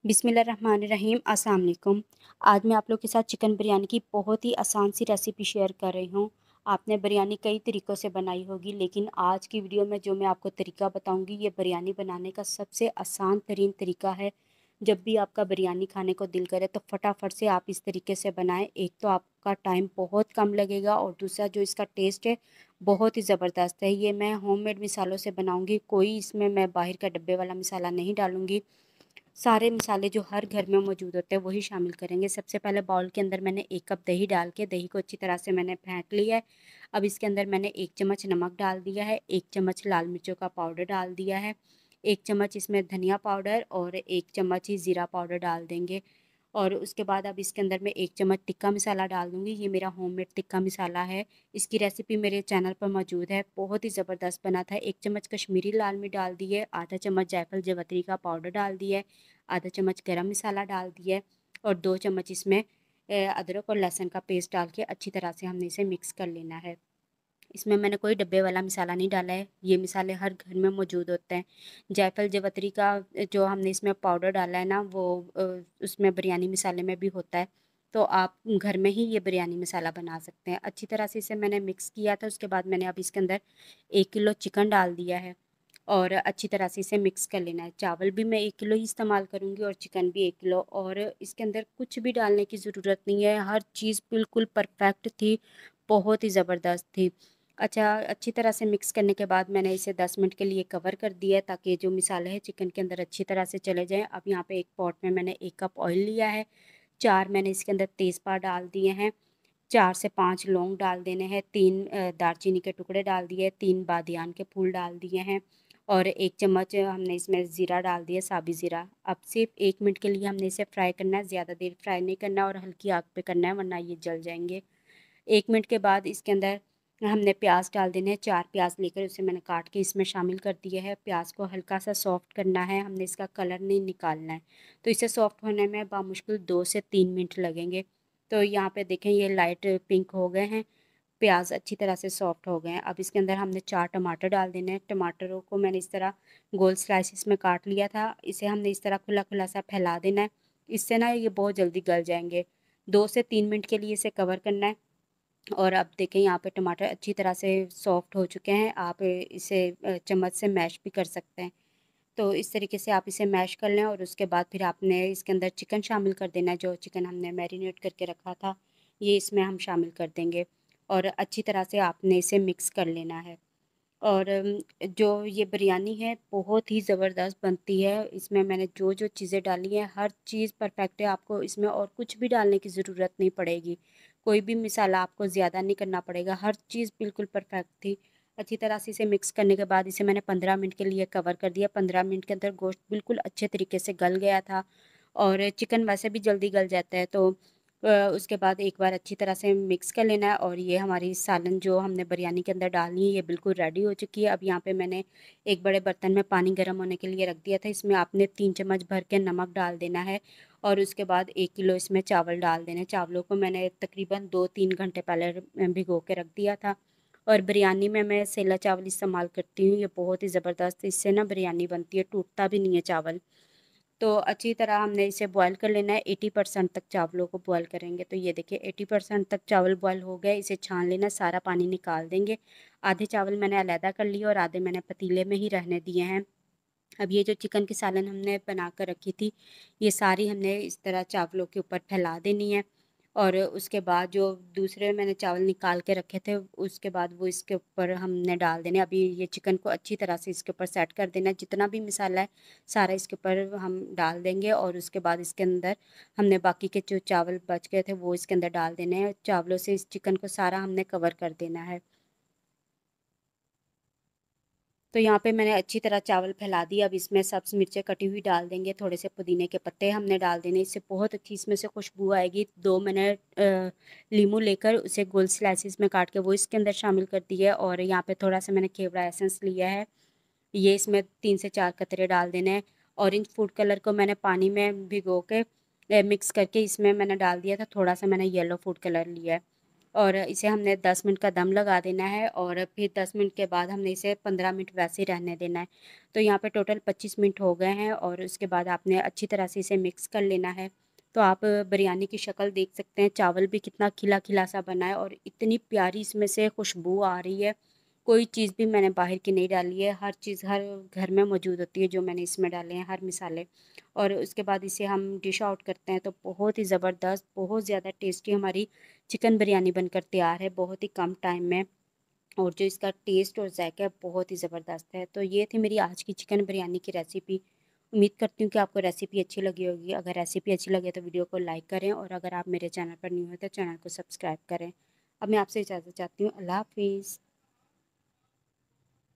बिस्मिल्लाहिर्रहमानिर्रहीम अस्सलाम वालेकुम। आज मैं आप लोग के साथ चिकन बिरयानी की बहुत ही आसान सी रेसिपी शेयर कर रही हूँ। आपने बिरयानी कई तरीक़ों से बनाई होगी, लेकिन आज की वीडियो में जो मैं आपको तरीका बताऊँगी, ये बिरयानी बनाने का सबसे आसान तरीन तरीका है। जब भी आपका बिरयानी खाने को दिल करे तो फटाफट से आप इस तरीके से बनाएँ। एक तो आपका टाइम बहुत कम लगेगा और दूसरा जो इसका टेस्ट है, बहुत ही ज़बरदस्त है। ये मैं होममेड मसालों से बनाऊँगी, कोई इसमें मैं बाहर का डब्बे वाला मसाला नहीं डालूँगी। सारे मसाले जो हर घर में मौजूद होते हैं वही शामिल करेंगे। सबसे पहले बाउल के अंदर मैंने 1 कप दही डाल के दही को अच्छी तरह से मैंने फेंट लिया है। अब इसके अंदर मैंने 1 चम्मच नमक डाल दिया है, 1 चम्मच लाल मिर्चों का पाउडर डाल दिया है, 1 चम्मच इसमें धनिया पाउडर और 1 चम्मच ही ज़ीरा पाउडर डाल देंगे। और उसके बाद अब इसके अंदर मैं 1 चम्मच टिक्का मसाला डाल दूँगी। ये मेरा होममेड टिक्का मसाला है। इसकी रेसिपी मेरे चैनल पर मौजूद है, बहुत ही ज़बरदस्त बना था। 1 चम्मच कश्मीरी लाल मिर्च डाल दी है, आधा चम्मच जायफल जावित्री का पाउडर डाल दिया है, आधा चम्मच गरम मसाला डाल दिया है और 2 चम्मच इसमें अदरक और लहसुन का पेस्ट डाल के अच्छी तरह से हमने इसे मिक्स कर लेना है। इसमें मैंने कोई डब्बे वाला मसाला नहीं डाला है, ये मसाले हर घर में मौजूद होते हैं। जायफल जावित्री का जो हमने इसमें पाउडर डाला है ना, वो उसमें बिरयानी मसाले में भी होता है, तो आप घर में ही ये बिरयानी मसाला बना सकते हैं। अच्छी तरह से इसे मैंने मिक्स किया था, उसके बाद मैंने अब इसके अंदर 1 किलो चिकन डाल दिया है और अच्छी तरह से इसे मिक्स कर लेना है। चावल भी मैं 1 किलो ही इस्तेमाल करूँगी और चिकन भी 1 किलो, और इसके अंदर कुछ भी डालने की ज़रूरत नहीं है, हर चीज़ बिल्कुल परफेक्ट थी, बहुत ही ज़बरदस्त थी। अच्छा, अच्छी तरह से मिक्स करने के बाद मैंने इसे 10 मिनट के लिए कवर कर दिया है ताकि जो मसाले हैं चिकन के अंदर अच्छी तरह से चले जाएँ। अब यहाँ पे एक पॉट में मैंने 1 कप ऑयल लिया है, 4 मैंने इसके अंदर तेज़पात डाल दिए हैं, 4 से 5 लौंग डाल देने हैं, 3 दालचीनी के टुकड़े डाल दिए, 3 बादियान के फूल डाल दिए हैं और 1 चम्मच हमने इसमें ज़ीरा डाल दिया, साबुत ज़ीरा। अब सिर्फ 1 मिनट के लिए हमने इसे फ्राई करना है, ज़्यादा देर फ्राई नहीं करना और हल्की आँच पे करना है, वरना ये जल जाएँगे। 1 मिनट के बाद इसके अंदर हमने प्याज डाल देने हैं, 4 प्याज लेकर उसे मैंने काट के इसमें शामिल कर दिया है। प्याज को हल्का सा सॉफ्ट करना है, हमने इसका कलर नहीं निकालना है, तो इसे सॉफ्ट होने में बामुश्किल 2 से 3 मिनट लगेंगे। तो यहाँ पे देखें ये लाइट पिंक हो गए हैं, प्याज अच्छी तरह से सॉफ्ट हो गए हैं। अब इसके अंदर हमने 4 टमाटर डाल देने हैं। टमाटरों को मैंने इस तरह गोल स्लाइसिस में काट लिया था, इसे हमने इस तरह खुला-खुला सा फैला देना है, इससे ना ये बहुत जल्दी गल जाएँगे। 2 से 3 मिनट के लिए इसे कवर करना है और अब देखें यहाँ पे टमाटर अच्छी तरह से सॉफ्ट हो चुके हैं। आप इसे चम्मच से मैश भी कर सकते हैं। तो इस तरीके से आप इसे मैश कर लें और उसके बाद फिर आपने इसके अंदर चिकन शामिल कर देना है, जो चिकन हमने मैरिनेट करके रखा था, ये इसमें हम शामिल कर देंगे और अच्छी तरह से आपने इसे मिक्स कर लेना है। और जो ये बिरयानी है बहुत ही ज़बरदस्त बनती है। इसमें मैंने जो-जो चीज़ें डाली हैं, हर चीज़ परफ़ेक्ट है, आपको इसमें और कुछ भी डालने की ज़रूरत नहीं पड़ेगी। कोई भी मसाला आपको ज़्यादा नहीं करना पड़ेगा, हर चीज़ बिल्कुल परफ़ेक्ट थी। अच्छी तरह से इसे मिक्स करने के बाद इसे मैंने 15 मिनट के लिए कवर कर दिया। 15 मिनट के अंदर गोश्त बिल्कुल अच्छे तरीके से गल गया था और चिकन वैसे भी जल्दी गल जाता है, तो उसके बाद एक बार अच्छी तरह से मिक्स कर लेना है और ये हमारी सालन जो हमने बिरयानी के अंदर डालनी है, ये बिल्कुल रेडी हो चुकी है। अब यहाँ पे मैंने एक बड़े बर्तन में पानी गर्म होने के लिए रख दिया था, इसमें आपने 3 चम्मच भर के नमक डाल देना है और उसके बाद 1 किलो इसमें चावल डाल देने हैं। चावलों को मैंने तकरीबन 2-3 घंटे पहले भिगो के रख दिया था और बिरयानी में मैं सेला चावल इस्तेमाल करती हूँ, ये बहुत ही ज़बरदस्त इससे ना बिरयानी बनती है, टूटता भी नहीं है चावल। तो अच्छी तरह हमने इसे बॉयल कर लेना है, 80% तक चावलों को बॉयल करेंगे। तो ये देखिए 80% तक चावल बॉयल हो गए, इसे छान लेना, सारा पानी निकाल देंगे। आधे चावल मैंने अलहदा कर लिए और आधे मैंने पतीले में ही रहने दिए हैं। अब ये जो चिकन की सालन हमने बना कर रखी थी, ये सारी हमने इस तरह चावलों के ऊपर फैला देनी है और उसके बाद जो दूसरे मैंने चावल निकाल के रखे थे, उसके बाद वो इसके ऊपर हमने डाल देने। अभी ये चिकन को अच्छी तरह से इसके ऊपर सेट कर देना है, जितना भी मसाला है सारा इसके ऊपर हम डाल देंगे और उसके बाद इसके अंदर हमने बाकी के जो चावल बच गए थे वो इसके अंदर डाल देने हैं। चावलों से इस चिकन को सारा हमने कवर कर देना है। तो यहाँ पे मैंने अच्छी तरह चावल फैला दिए, अब इसमें सब्ज़ मिर्चें कटी हुई डाल देंगे, थोड़े से पुदीने के पत्ते हमने डाल देने, इससे बहुत अच्छी इसमें से खुशबू आएगी। 2 मैंने लीमू लेकर उसे गोल स्लाइसिस में काट के वो इसके अंदर शामिल कर दिया है और यहाँ पे थोड़ा-सा मैंने केवड़ा एसेंस लिया है, ये इसमें 3 से 4 कतरे डाल देने हैं। ऑरेंज फूड कलर को मैंने पानी में भिगो के मिक्स करके इसमें मैंने डाल दिया था, थोड़ा-सा मैंने येलो फूड कलर लिया है। और इसे हमने 10 मिनट का दम लगा देना है और फिर 10 मिनट के बाद हमने इसे 15 मिनट वैसे ही रहने देना है। तो यहाँ पे टोटल 25 मिनट हो गए हैं और उसके बाद आपने अच्छी तरह से इसे मिक्स कर लेना है। तो आप बिरयानी की शक्ल देख सकते हैं, चावल भी कितना खिला-खिला सा बना है और इतनी प्यारी इसमें से खुशबू आ रही है। कोई चीज़ भी मैंने बाहर की नहीं डाली है, हर चीज़ हर घर में मौजूद होती है जो मैंने इसमें डाले हैं, हर मसाले। और उसके बाद इसे हम डिश आउट करते हैं तो बहुत ही ज़बरदस्त, बहुत ज़्यादा टेस्टी हमारी चिकन बिरयानी बनकर तैयार है, बहुत ही कम टाइम में। और जो इसका टेस्ट और जायका है बहुत ही ज़बरदस्त है। तो ये थी मेरी आज की चिकन बिरयानी की रेसिपी। उम्मीद करती हूँ कि आपको रेसिपी अच्छी लगी होगी। अगर रेसिपी अच्छी लगे तो वीडियो को लाइक करें और अगर आप मेरे चैनल पर न्यू हैं तो चैनल को सब्सक्राइब करें। अब मैं आपसे इजाज़त चाहती हूँ। अल्लाह हाफ़िज़।